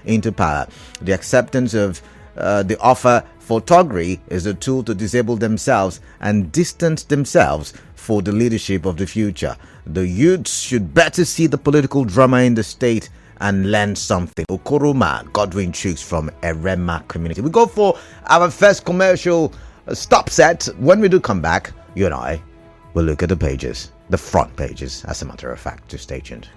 into power. The acceptance of the offer for Togri is a tool to disable themselves and distance themselves for the leadership of the future. The youths should better see the political drama in the state and learn something. Okoroma, Godwin Chooks from Erema community. We go for our first commercial stop set. When we do come back, you and I will look at the pages, the front pages, as a matter of fact. Just stay tuned.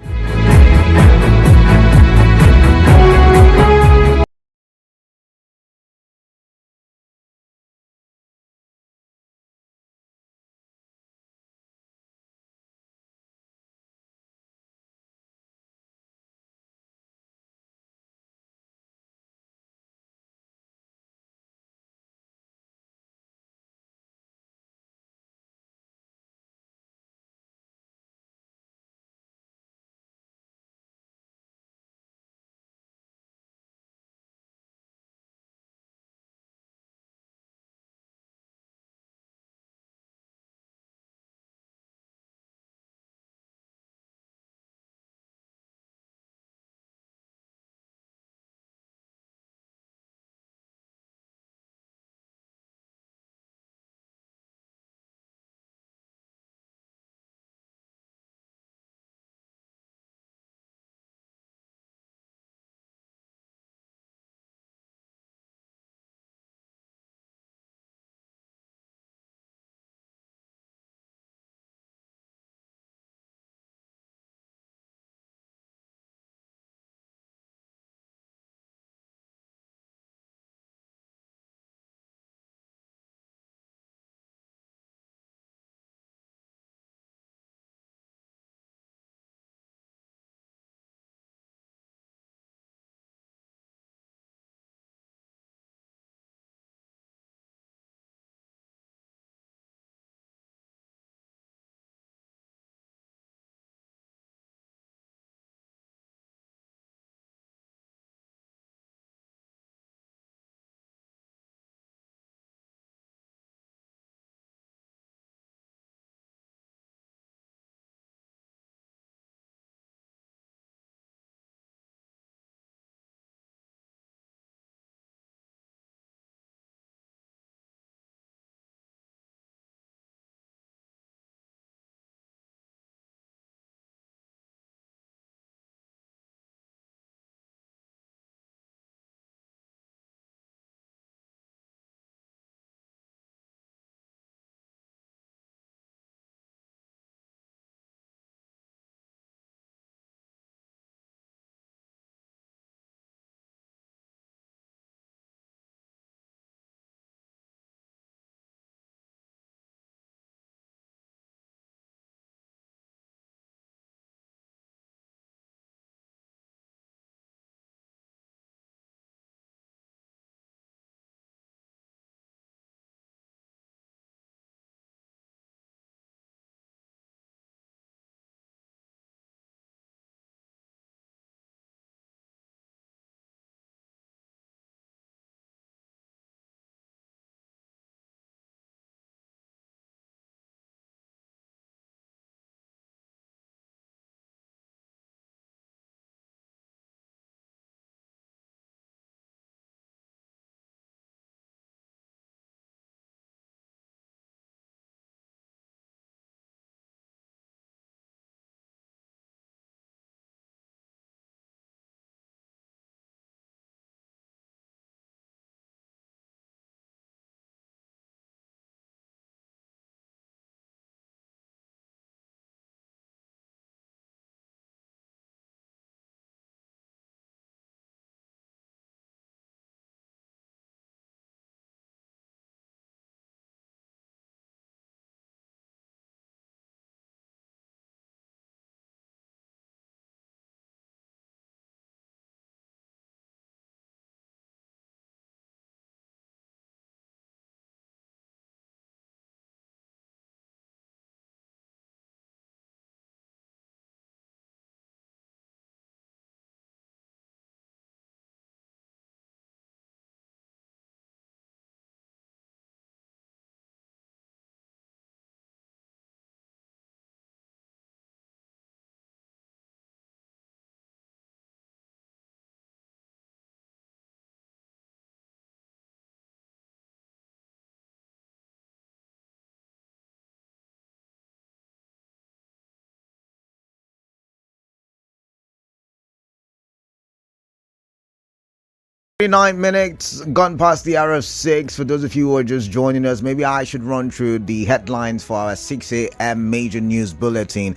9 minutes gone past the hour of 6. For those of you who are just joining us, maybe I should run through the headlines for our 6 a.m. major news bulletin.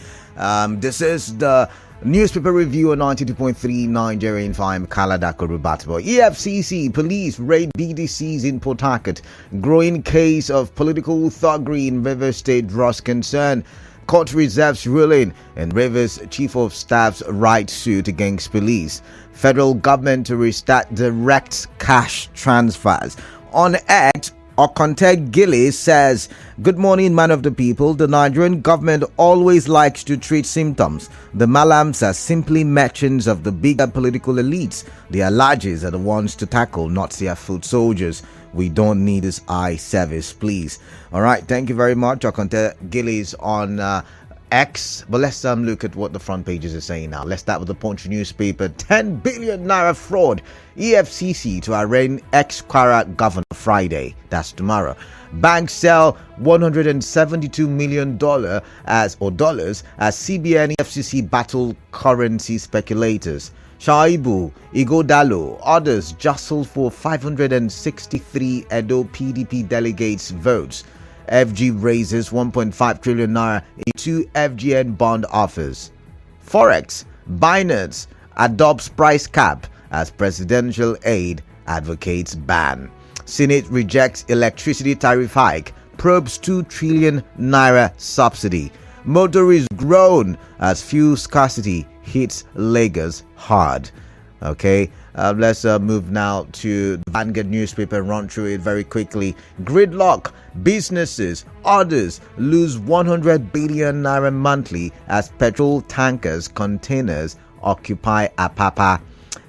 This is the newspaper review on 92.3 Nigerian FM. Kaladako Rubatbo. EFCC police raid BDCs in Port Harcourt. Growing case of political thuggery in Rivers State draws concern. Court reserves ruling and Rivers Chief of Staff's right suit against police. Federal government to restart direct cash transfers. On X, Okonte Gillies says, "Good morning, man of the people. The Nigerian government always likes to treat symptoms. The Malams are simply merchants of the bigger political elites. The Alajis are the ones to tackle, not their foot soldiers. We don't need this eye service, please." All right, thank you very much, Okonte Gillies on X. But let's look at what the front pages are saying now. Let's start with the Punch newspaper. 10 billion naira fraud. EFCC to arraign ex-Kwara governor Friday. That's tomorrow. Banks sell $172 million as CBN EFCC battle currency speculators. Shaibu, Igodalo, others jostle for 563 Edo PDP delegates' votes. FG raises 1.5 trillion naira in 2 FGN bond offers. Forex, Binance adopts price cap as presidential aid advocates ban. Senate rejects electricity tariff hike, probes 2 trillion naira subsidy. Motorists groan as fuel scarcity hits Lagos hard. Okay, let's move now to the Vanguard newspaper and run through it very quickly. Gridlock, businesses, others lose 100 billion naira monthly as petrol tankers, containers occupy Apapa.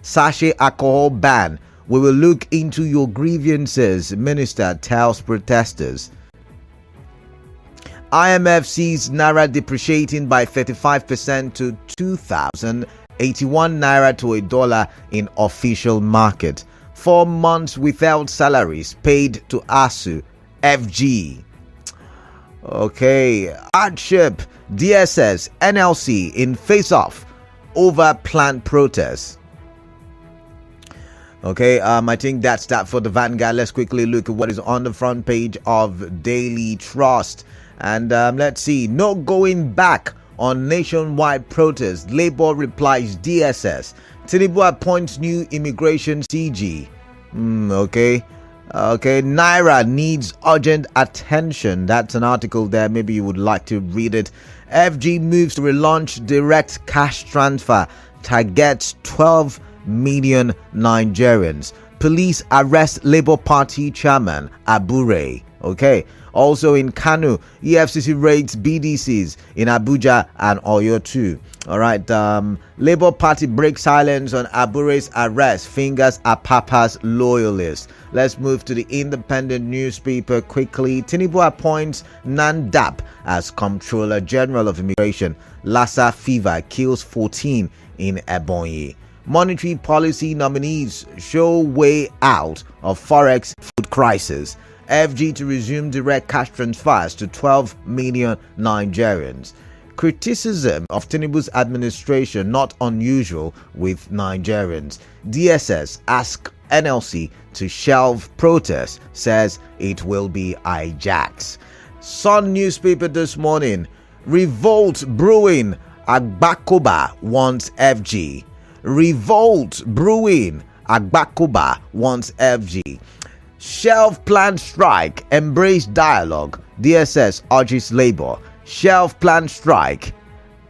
Sachet alcohol ban. We will look into your grievances, Minister tells protesters. IMF sees naira depreciating by 35% to 2,081 naira to a dollar in official market. 4 months without salaries paid to ASU FG. Okay, hardship, DSS, NLC in face-off over planned protests. Okay, I think that's that for the Vanguard. Let's quickly look at what is on the front page of Daily Trust. And let's see, no going back on nationwide protest. Labour replies DSS. Tinubu appoints new immigration CG. Okay, Naira needs urgent attention. That's an article there. Maybe you would like to read it. FG moves to relaunch direct cash transfer. Targets 12 million Nigerians. Police arrest Labour Party chairman Abure. Okay. Also in Kano, EFCC raids BDCs in Abuja and Oyo too. All right. Labour Party breaks silence on Abure's arrest. Fingers at Papa's loyalists. Let's move to the Independent newspaper quickly. Tinubu appoints Nandap as Comptroller General of Immigration. Lassa fever kills 14 in Ebonyi. Monetary policy nominees show way out of forex food crisis. FG to resume direct cash transfers to 12 million Nigerians. Criticism of Tinubu's administration not unusual with Nigerians. DSS asks NLC to shelve protests, says it will be hijacked. Sun newspaper this morning. Revolt brewing. Agbakoba wants FG. Revolt brewing. Agbakoba wants FG. Shelf plan strike, embrace dialogue. DSS urges Labour. Shelf plan strike,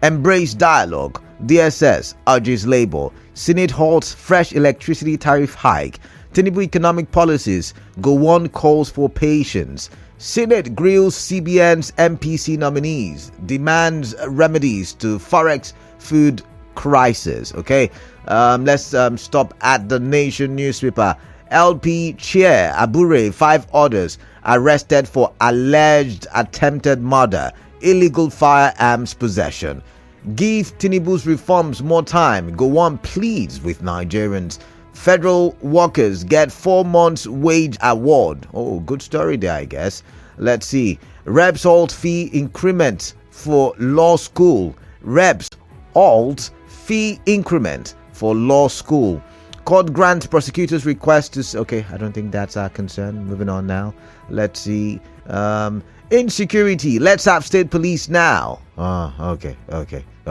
embrace dialogue. DSS urges Labour. Senate halts fresh electricity tariff hike. Tinubu economic policies go on, calls for patience. Senate grills CBN's MPC nominees. Demands remedies to forex food crisis. Okay, let's stop at the Nation newspaper. LP chair Abure, 5 others arrested for alleged attempted murder, illegal firearms possession. Give Tinubu's reforms more time. Go on, pleads with Nigerians. Federal workers get 4 months wage award. Oh, good story there, I guess. Let's see. Reps halt fee increment for law school. Reps halt fee increment for law school. Court grant prosecutors' request to... Okay, I don't think that's our concern. Moving on now. Let's see. Insecurity. Let's have state police now. Okay. All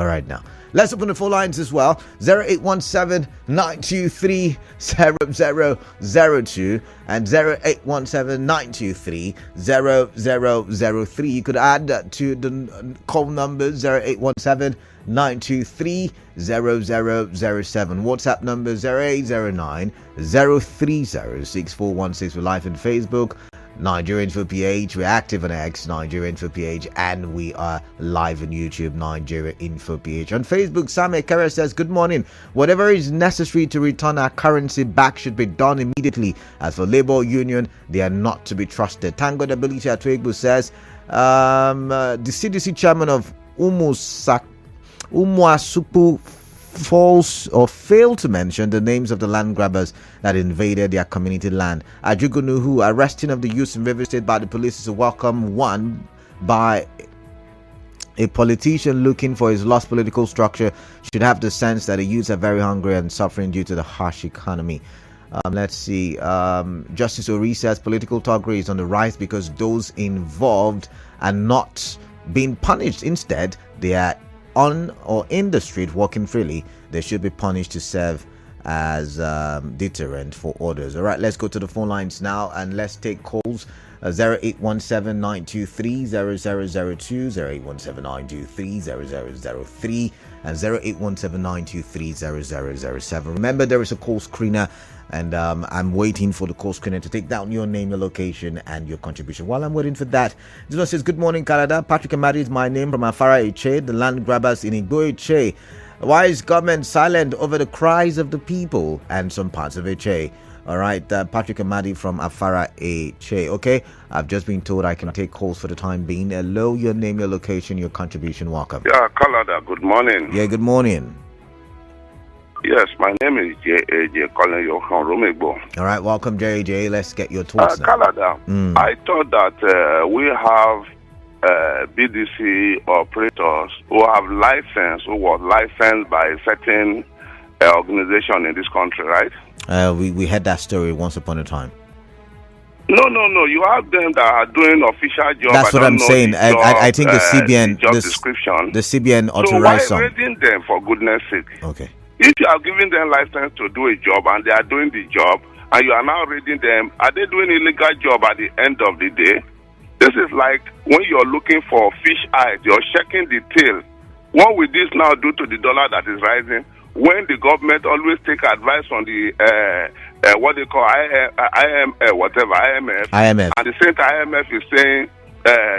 right now. Let's open the phone lines as well. 0817-923-0002 and 0817-923-0003. You could add to the call numbers 0817-923-0007. WhatsApp number 0809-030-6416. We're live on Facebook, Nigeria Info PH. We're active on X, Nigeria Info PH, and we are live on YouTube, Nigeria Info PH. On Facebook, Sam Ekere says, good morning. Whatever is necessary to return our currency back should be done immediately. As for Labour Union, they are not to be trusted. Tango Ability Atwegbu says, the CDC chairman of Umuasupu false or failed to mention the names of the land grabbers that invaded their community land. Ajugunuhu, arresting of the youths in River State by the police is a welcome one by a politician looking for his lost political structure should have the sense that the youths are very hungry and suffering due to the harsh economy. Let's see. Justice Ori says political thuggery is on the rise because those involved are not being punished. Instead, they are on or in the street walking freely. They should be punished to serve as deterrent for others. All right, let's go to the phone lines now and let's take calls. 0817-923-0002, 0817-923-0003, and 0817-923-0007. Remember, there is a call screener, and I'm waiting for the call screener to take down your name, your location, and your contribution. While I'm waiting for that, this one says, good morning, Canada. Patrick Amadi is my name from Afara Eche, the land grabbers in Igbo Eche. Why is government silent over the cries of the people and some parts of Eche? All right, Patrick Amadi from Afara Eche. Okay, I've just been told I can take calls for the time being. Hello, your name, your location, your contribution. Welcome. Yeah, Canada, good morning. Yeah, good morning. Yes, my name is J.A.J. calling you from Romegbo. All right, welcome, J.A.J. Let's get your thoughts now. Canada, I thought that we have BDC operators who have license, who was licensed by a certain organization in this country, right? We had that story once upon a time. No. You have them that are doing official job. That's what I'm saying. I think the CBN, job description. The CBN authorized some. So why rating them, for goodness sake? Okay. If you are giving them license to do a job and they are doing the job, and you are now rating them, are they doing illegal job at the end of the day? This is like when you're looking for fish eyes, you're checking the tail. What will this now do to the dollar that is rising? When the government always take advice from the what they call IMF, and the same IMF is saying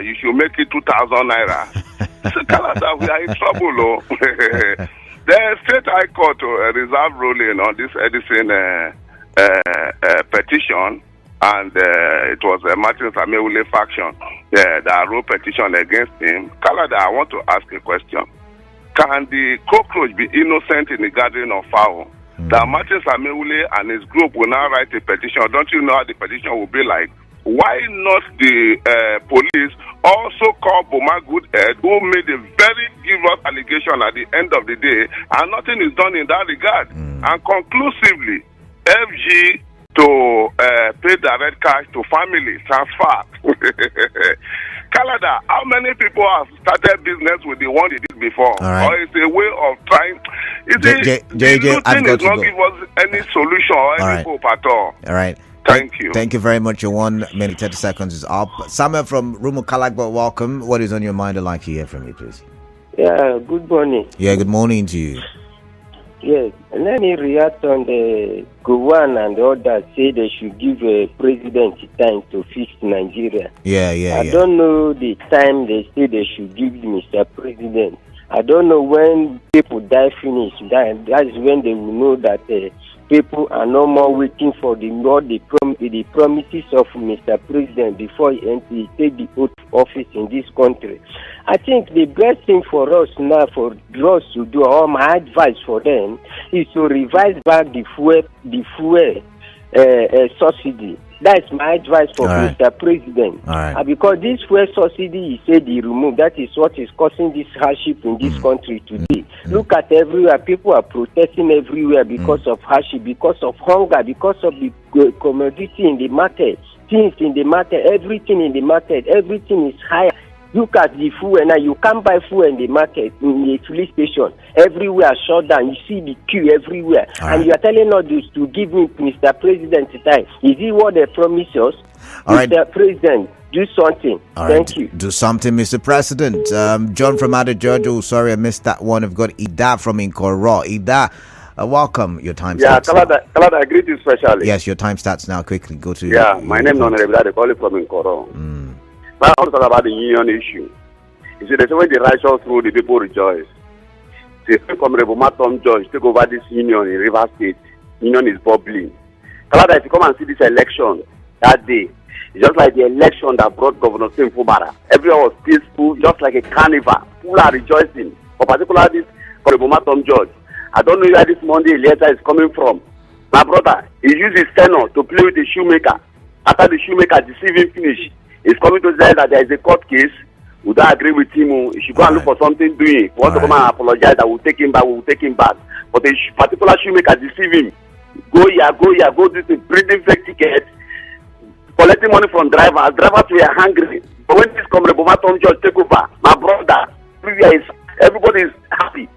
you should make it 2,000 naira. So Canada, we are in trouble. The State High Court reserve ruling on this Edison petition, and it was a Martin Samuel faction that wrote petition against him. Canada, I want to ask a question. Can the cockroach be innocent in the gathering of fowl? That Martin Samuel and his group will now write a petition. Don't you know how the petition will be like? Why not the police also call Boma Goodhead, who made a very grievous allegation at the end of the day, and nothing is done in that regard? And conclusively, FG to pay direct cash to family transfer. Canada, how many people have started business with the one they did before? All right. Or it's a way of trying? JJ, I've got to not go. Give us any solution or any hope at all. All right. Thank you. Thank you very much. Your 1 minute 30 seconds is up. Samuel from Rumo Kalagba, welcome. What is on your mind? I'd like to hear from you, please. Yeah, good morning. Yeah, good morning to you. Yes, let me react on the Gowon and the others say they should give a president time to fix Nigeria. Yeah. I don't know the time they say they should give Mr. President. I don't know when people die finish. That is when they will know that people are no more waiting for the promises of Mr. President before he take the oath of office in this country. I think the best thing for us now, for us to do, or my advice for them, is to revise back the fuel subsidy. That's my advice for right. Mr. President. All right. Because this fuel subsidy, he said he removed. That is what is causing this hardship in this country today. Look at everywhere. People are protesting everywhere because of hardship, because of hunger, because of the commodity in the market, things in the market, everything in the market, everything is higher. Look at the fuel now. You can't buy fuel in the market, in the filling station. Everywhere shut down. You see the queue everywhere. All and right. you are telling us to give me Mr. President time. Is it what they promise us? All right. Mr. President, do something. All Thank right. you. Do something, Mr. President. John from Ada Georgia. Oh, sorry, I missed that one. I've got Ida from Inkoro. Ida, welcome. Your time starts now. Kalada, I greet you specially. Yes, your time starts now. Quickly, go to My name is Honorable. They call it from Nkoro. Now I want to talk about the union issue. You see, they say when the righteous rule, the people rejoice. See, Honorable Matom George take over this union in Rivers State. Union is bubbling. Kalada, if you come and see this election that day, it's just like the election that brought Governor Sim Fubara. Everyone was peaceful, just like a carnival. People are rejoicing. For particular this Honorable Matom George. I don't know where this Monday letter is coming from. My brother, he used his tenor to play with the shoemaker. After the shoemaker deceived him finish, he's coming to say that there is a court case. We don't agree with him. He should go and look for something doing. We want to come and apologize that we'll take him back, But the particular shoemaker deceived him. Go here, go this thing, printing fake tickets, collecting money from drivers. Drivers were hungry. But when this Comrade Bomaton George take over, my brother, everybody is happy.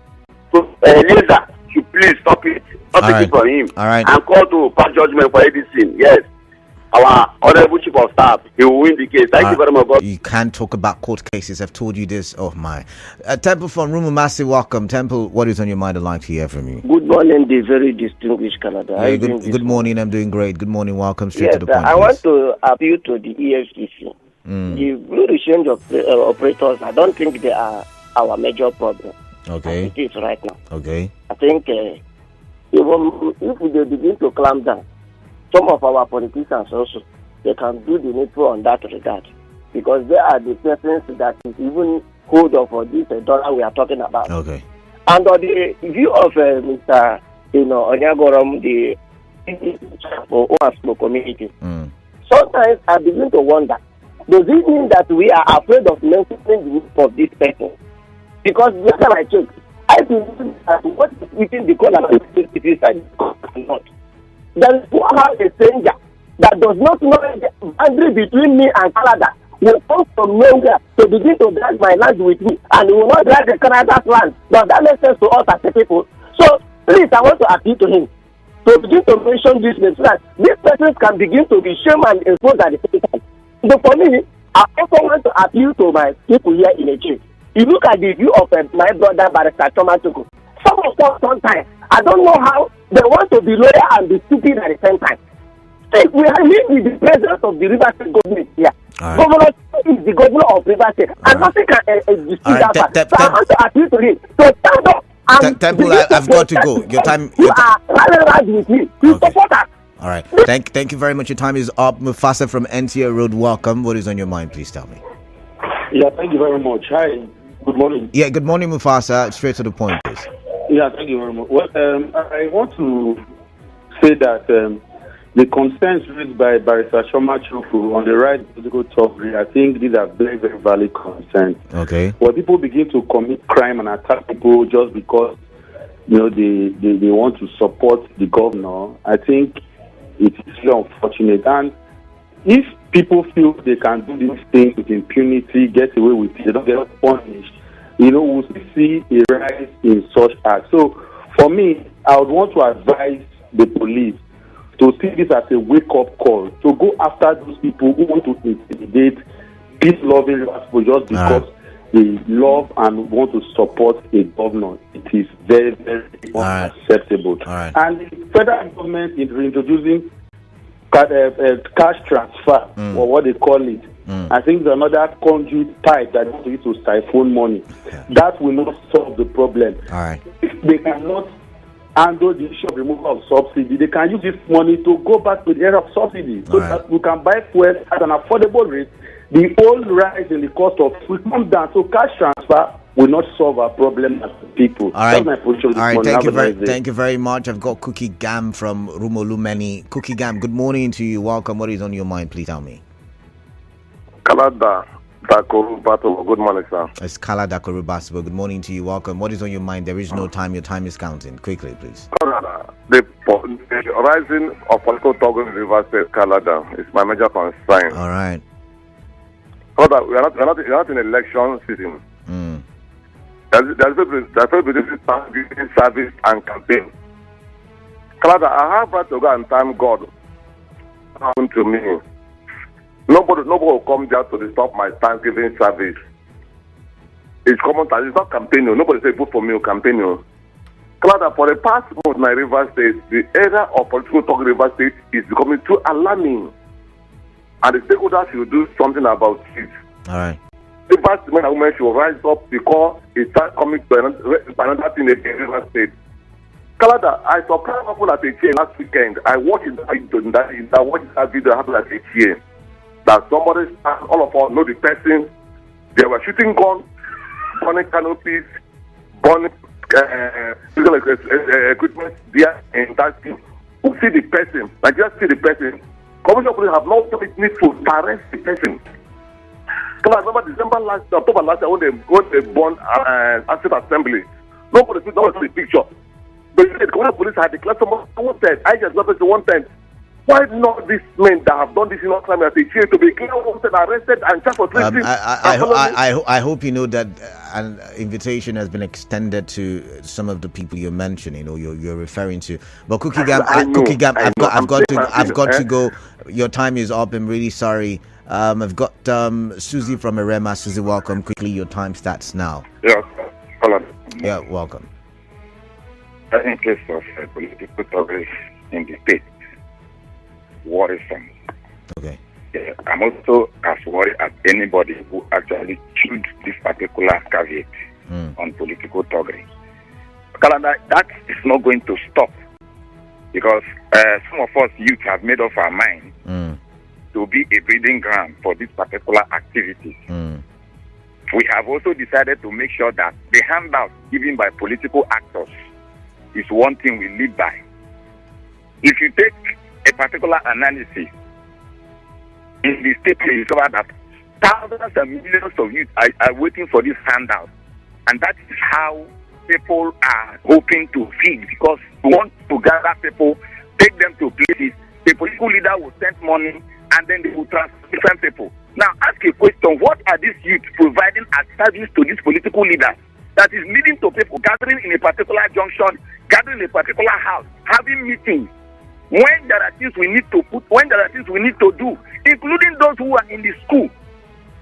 So, Lisa, you please stop it. Stop it from him. All right. And call to pass judgment for everything. Yes. Our honorable chief of staff, he will win the case. Thank you very much, God. You can't talk about court cases. I've told you this. Oh, my. Temple from Rumumasi, welcome. Temple, what is on your mind? I'd like to hear from you. Good morning, the very distinguished Canada. Yeah, good morning. I'm doing great. Good morning. Welcome. Straight to the point. I want to appeal to the EFCC. The blue exchange of operators, I don't think they are our major problem. Okay. As it is right now. Okay. I think even if they begin to clamp down, some of our politicians also, they can do the needful on that regard. Because they are the persons that is even hold of this dollar we are talking about. Okay. And on the view of Mr. Onyagoram, the Oasmo community, sometimes I begin to wonder, does it mean that we are afraid of mentioning the name of this person? Because the other I check, I believe that what is within the corner of the city is not. There is a stranger that does not know the boundary between me and Canada will come from nowhere to begin to drag my land with me, and will not drag the Canada's land. Does that make sense to us as a people? So please, I want to appeal to him to begin to mention this name so that these persons can begin to be shamed and exposed at the same time. So for me, I also want to appeal to my people here in the church. You look at the view of my brother Barrister Thomas Tuku. Some of us sometimes, I don't know how they want to be loyal and be stupid at the same time. We are living with the president of the River State government here. Right. Governor is the governor of River State, and nothing can dispute that fact. So I want to appeal to him to stand up. Temple, I've got to go. Your time. You are rallying with me. You support us. All right. Thank you very much. Your time is up. Mufasa from NTA Road, welcome. What is on your mind? Please tell me. Yeah, thank you very much. Hi. Good morning. Yeah, good morning, Mufasa. Straight to the point, please. Yeah, thank you very much. Well, I want to say that the concerns raised by Barrister Shoma Chukwu on the right political talk, I think these are very, very valid concerns. Okay. When people begin to commit crime and attack people just because they want to support the governor, I think it is very unfortunate. And if people feel they can do these things with impunity, get away with it, they don't get punished, we'll see a rise in such acts. So, for me, I would want to advise the police to see this as a wake-up call, to go after those people who want to intimidate peace-loving people just because they love and want to support a governor. It is very, very unacceptable. And the federal government is introducing cash transfer, or what they call it. I think there's another conduit type that wants to use to siphon money. That will not solve the problem. If they cannot handle the issue of removal of subsidy, they can use this money to go back to the area of subsidy so that we can buy fuel at an affordable rate. The whole rise in the cost of food comes down. So cash transfer will not solve our problem as people. All right. That's my position this All right. morning. Thank you very much. I've got Cookie Gam from Rumolumeni. Cookie Gam, good morning to you. Welcome. What is on your mind? Please tell me. Kalada Dakoru Battle. Good morning, sir. It's Kala Dakoru Basibo. Good morning to you. Welcome. What is on your mind? There is no time. Your time is counting. Quickly, please. The rising of political talk in Rivers State, Canada, is my major concern. All right. Brother, we are not in election season. There's a difference between service and campaign. Canada, I have right to go and thank God. Happened to me. Nobody will come there to stop my Thanksgiving service. It's common time. It's not campaigning. Nobody say vote for me or campaigning. Canada, for the past month in my River State, the era of political talk in River State is becoming too alarming. And the stakeholders should do something about it. All right. The past men and women should rise up because it starts coming to another thing in River State. Canada, I saw people at a chair last weekend. I watched that video happen at a chair. That somebody, all of us know the person. They were shooting guns, burning canopies, burning equipment there in that thing. Who see the person? Like just see the person. Commercial police have not done it needful to arrest the person. Because I remember October last year when they burned Asset Assembly. Nobody took the picture. But the commercial police had declared someone wanted. I just got to one time. Why not these men that have done this in our time as a chair to be clear wanted, arrested, and charged for treason? I hope you know that an invitation has been extended to some of the people you're mentioning or you're referring to. But Cookie Gam, I've got to go. Your time is up. I'm really sorry. I've got Susie from Erema. Susie, welcome. Quickly, your time starts now. Yeah, hello. Yeah, welcome. In case of political coverage in the state, worrisome. Okay. Yeah, I'm also as worried as anybody who actually choose this particular caveat on political thuggery. Calendar, that is not going to stop because some of us youth have made up our mind to be a breeding ground for this particular activity. We have also decided to make sure that the handout given by political actors is one thing we live by. If you take a particular analysis in the state, you discover that thousands and millions of youth are waiting for this handout, and that is how people are hoping to feed, because we want to gather people, take them to places. The political leader will send money, and then they will transfer different people. Now, ask a question: what are these youth providing as service to these political leaders that is leading to people gathering in a particular junction, gathering in a particular house, having meetings? When there are things we need to do, including those who are in the school.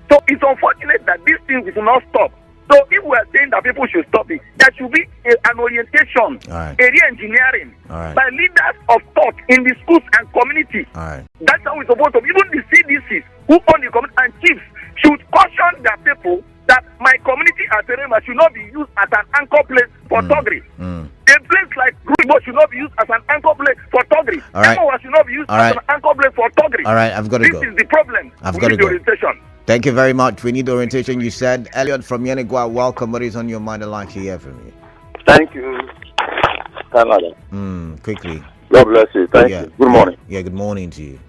So it's unfortunate that these things will not stop. So if we are saying that people should stop it, there should be an orientation, area engineering by leaders of thought in the schools and community. That's how we're supposed to. Even the CDCs who own the community and chiefs should caution their people that my community at Erema should not be used as an anchor place for thuggery. A place like Grubo should not be used as an anchor place for thuggery. Emowa should not be used as an anchor place for thuggery. All right, I've got to go. This is the problem. I've got to go. Orientation. Thank you very much. We need orientation, you said. Elliot from Yenegua, welcome. What is on your mind? I'd like to hear from you. Thank you, Canada. Quickly. God bless you. Thank you. Good morning. Yeah, good morning to you.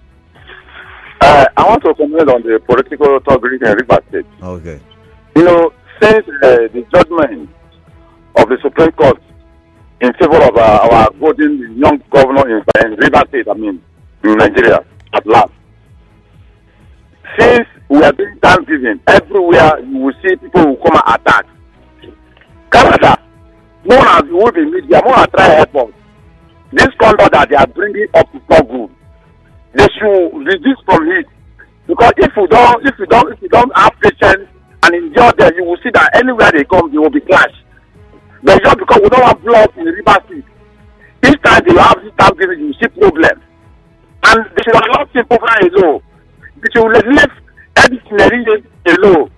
I want to comment on the political thuggery in River State. Okay. You know, since the judgment of the Supreme Court in favor of our golden young governor in River State, in Nigeria, at last. Since we are doing Thanksgiving, everywhere you will see people who come and attack. Canada, more as you will be media, more try help us. This conduct that they are bringing up is not good. They should reduce from it, because if you don't have patience and endure them, you will see that anywhere they come, they will be clashed. But just because we don't have blood in the River State, each time they have this Thanksgiving, you see problems. And they should allow people alone. They should leave everything alone.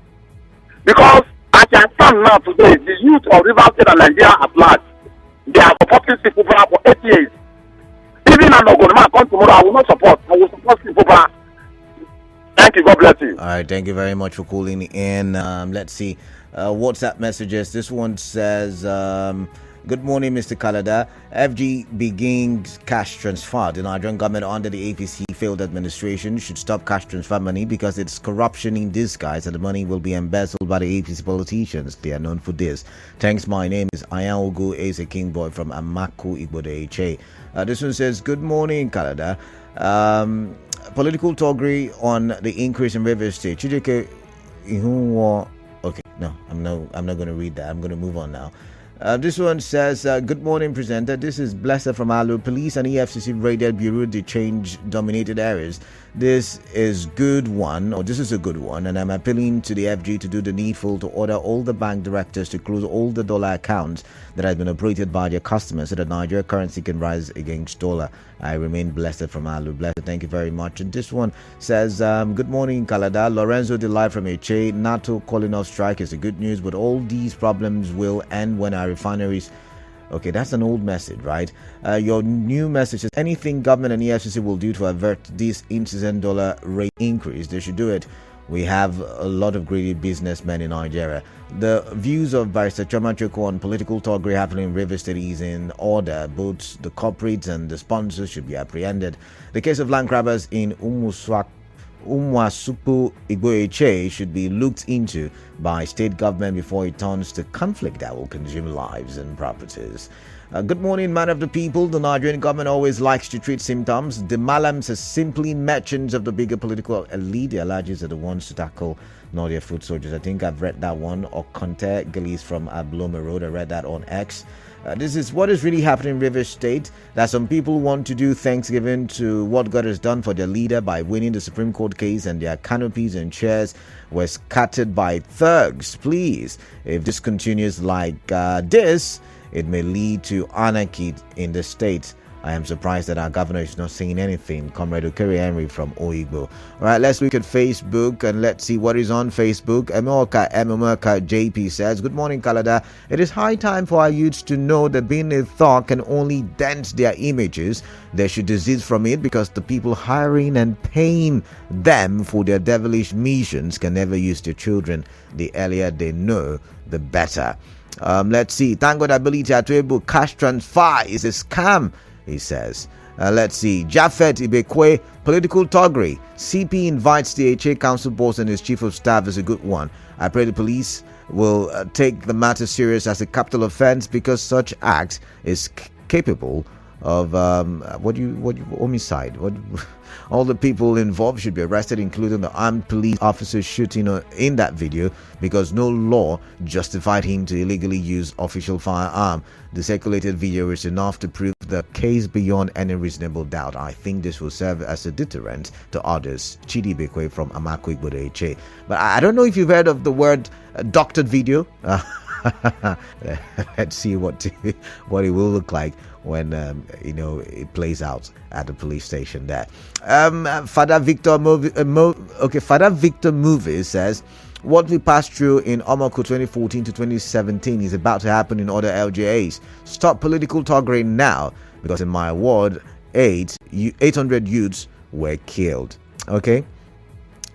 Because as I stand now today, the youth of River State and Nigeria at large, they are supporting people for 8 years. Even an Ogonoma come tomorrow, I will not support. I will support people. Thank you. God bless you. All right. Thank you very much for calling in. Let's see. WhatsApp messages. This one says, good morning, Mr. Kalada. FG begins cash transfer. The Nigerian government under the APC failed administration should stop cash transfer money because it's corruption in disguise and the money will be embezzled by the APC politicians. They are known for this. Thanks, my name is Ayan Ogu Eze Kingboy from Amaku Igbode HA. This one says, good morning, Kalada. Political toggery on the increase in River State. Chideke Ihunwo. Okay, no, I'm not going to read that. I'm going to move on now. This one says, good morning, presenter. This is Blessed from Alu. Police and EFCC raided Bureau de Change dominated areas. This is a good one, and I'm appealing to the FG to do the needful to order all the bank directors to close all the dollar accounts that have been operated by their customers so that Nigeria currency can rise against dollar. I remain Blessed from Alu. Blessed, thank you very much. And this one says, good morning, Kalada. Lorenzo Delay from HA. NATO calling off strike is a good news, but all these problems will end when our refineries... Okay, that's an old message, right? Your new message is anything government and EFCC will do to avert this incessant dollar rate increase, they should do it. We have a lot of greedy businessmen in Nigeria. The views of Barrister Choma Choko on political toggery happening in River State is in order. Both the corporates and the sponsors should be apprehended. The case of land grabbers in Umwasupu Igbo HA should be looked into by state government before it turns to conflict that will consume lives and properties. Good morning, man of the people. The Nigerian government always likes to treat symptoms. The Malams are simply merchants of the bigger political elite. The Alajis are the ones to tackle, not their foot soldiers. I think I've read that one. Or Conte Galis from Abloma Road. I read that on X. This is what is really happening in River State, that some people want to do Thanksgiving to what God has done for their leader by winning the Supreme Court case, and their canopies and chairs were scattered by thugs. Please, if this continues like this, it may lead to anarchy in the state. I am surprised that our governor is not saying anything. Comrade Okere Henry from Oigbo. All right, let's look at Facebook and let's see what is on Facebook. Emoka JP says, good morning, Kalada. It is high time for our youths to know that being a thought can only dent their images. They should desist from it because the people hiring and paying them for their devilish missions can never use their children. The earlier they know, the better. Let's see. Thank God ability Atuebu cash transfer is a scam, he says. Let's see. Jafet Ibekwe, political toggery. CP invites the HA council boss and his chief of staff is a good one. I pray the police will take the matter serious as a capital offense because such act is capable of homicide. All the people involved should be arrested, including the armed police officers shooting in that video, because no law justified him to illegally use official firearm. The circulated video is enough to prove the case beyond any reasonable doubt. I think this will serve as a deterrent to others. Chidi Bekwe from Amaku Igbode HA. But I don't know if you've heard of the word doctored video. Let's see what it will look like when it plays out at the police station there. Father Victor Movie says, what we passed through in Omako 2014 to 2017 is about to happen in other LGAs. Stop political toggery now, because in my ward 800 youths were killed. Okay.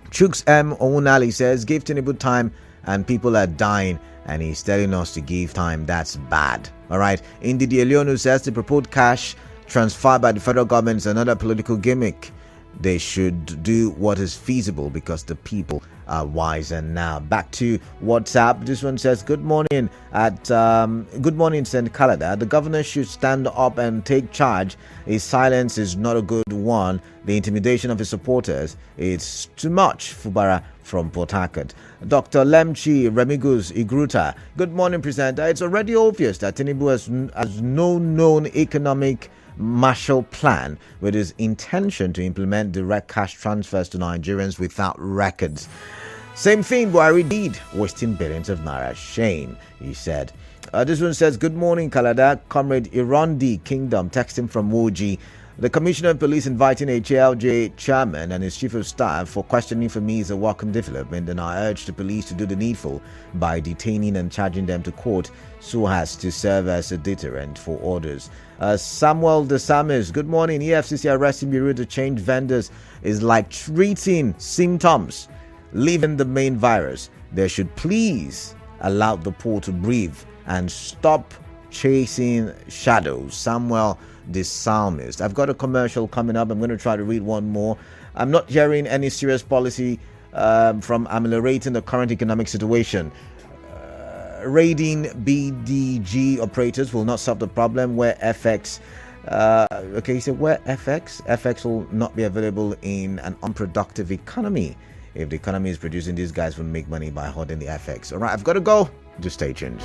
Chuks M. Ounali says, give Tinubu time and people are dying, and he's telling us to give time. That's bad. All right. Indidi Elionu says the proposed cash transfer by the federal government is another political gimmick. They should do what is feasible because the people are wiser now. Back to WhatsApp. This one says, good morning good morning, St. Kalada. The governor should stand up and take charge. His silence is not a good one. The intimidation of his supporters is too much. Fubara from Port Harcourt. Dr. Lemchi Remigus Igruta. Good morning, presenter. It's already obvious that Tinubu has no known economic Marshall Plan with his intention to implement direct cash transfers to Nigerians without records. Same thing Buhari did, wasting billions of naira. Shame, he said. This one says, good morning, Kalada. Comrade Irondi Kingdom, texting from Woji. The Commissioner of Police inviting a HLJ chairman and his chief of staff for questioning for me is a welcome development, and I urge the police to do the needful by detaining and charging them to court so as to serve as a deterrent for others. Samuel DeSamis, good morning. EFCC arresting Bureau to change vendors is like treating symptoms, leaving the main virus. They should please allow the poor to breathe and stop chasing shadows. Samuel the Psalmist. I've got a commercial coming up. I'm going to try to read one more. I'm not hearing any serious policy from ameliorating the current economic situation. Raiding BDG operators will not solve the problem where FX he said where FX will not be available in an unproductive economy. If the economy is producing, these guys will make money by holding the FX. All right, I've got to go. Just stay tuned.